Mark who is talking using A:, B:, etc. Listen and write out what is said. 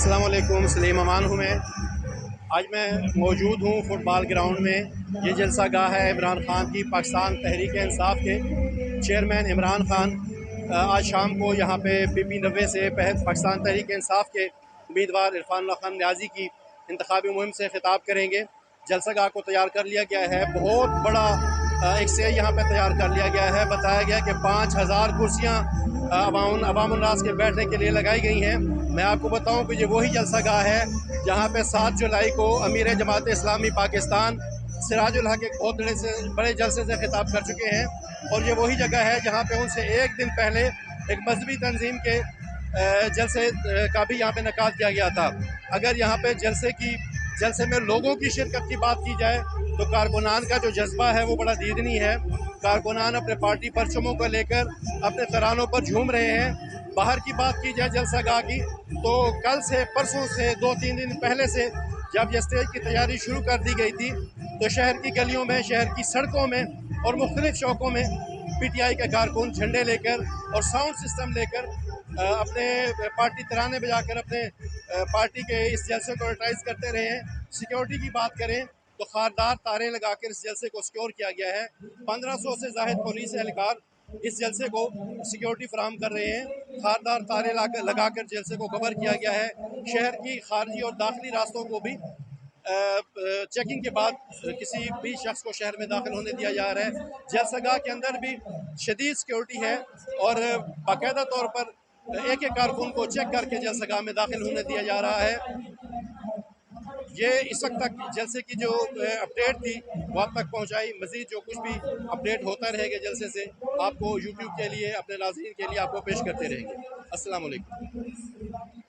A: अस्सलाम वालेकुम, सलीम अमान हूँ मैं। आज मैं मौजूद हूँ फुटबॉल ग्राउंड में। ये जलसा गाह है इमरान खान की, पाकिस्तान तहरीक इंसाफ के चेयरमैन इमरान खान आज शाम को यहाँ पे PP 90 से पाकिस्तान तहरीक इंसाफ के उम्मीदवार इरफान खान न्याजी की इंतखाबी मुहिम से खिताब करेंगे। जलसा गाह को तैयार कर लिया गया है, बहुत बड़ा एक से यहाँ पे तैयार कर लिया गया है। बताया गया कि 5000 कुर्सियाँ अवामुन्नास के बैठने के लिए लगाई गई हैं। मैं आपको बताऊं कि ये वही जलसा गाह है जहाँ पे 7 जुलाई को अमीर जमात इस्लामी पाकिस्तान सिराजुल हक एक बहुत बड़े जलसे से खिताब कर चुके हैं। और ये वही जगह है जहाँ पे उनसे एक दिन पहले एक मजहबी तंजीम के जलसे का भी यहाँ पे नकाद किया गया था। अगर यहाँ पे जलसे में लोगों की शिरकत की बात की जाए तो कारकुनान का जो जज्बा है वो बड़ा दीदनी है। कारकुनान अपने पार्टी परचमों को लेकर अपने तरानों पर झूम रहे हैं। बाहर की बात की जाए जलसा गाह की, तो कल से परसों से 2-3 दिन पहले से जब ये स्टेज की तैयारी शुरू कर दी गई थी, तो शहर की गलियों में, शहर की सड़कों में और मुख्तलिफ चौकों में PTI के कारकुन झंडे लेकर और साउंड सिस्टम लेकर अपने पार्टी तराने बजाकर अपने पार्टी के इस जलसे को एडवर्टाइज करते रहे हैं। सिक्योरिटी की बात करें तो खारदार तारे लगाकर इस जलसे को सिक्योर किया गया है। 1500 से ज़ायद पुलिस एहलकार इस जलसे को सिक्योरिटी फराहम कर रहे हैं। खारदार तारे लगाकर जलसे को कवर किया गया है। शहर की खारजी और दाखिली रास्तों को भी चेकिंग के बाद किसी भी शख्स को शहर में दाखिल होने दिया जा रहा है। जलसा गाह के अंदर भी शदीद सिक्योरिटी है और बाकायदा तौर पर एक एक कारकुन को चेक करके जलसा गाह में दाखिल होने दिया जा रहा है। ये इस वक्त तक जलसे की जो अपडेट थी वो आप तक पहुंचाई। मजीद जो कुछ भी अपडेट होता रहेगा जलसे से आपको यूट्यूब के लिए, अपने नाज़रीन के लिए आपको पेश करते रहेंगे। अस्सलाम वालेकुम।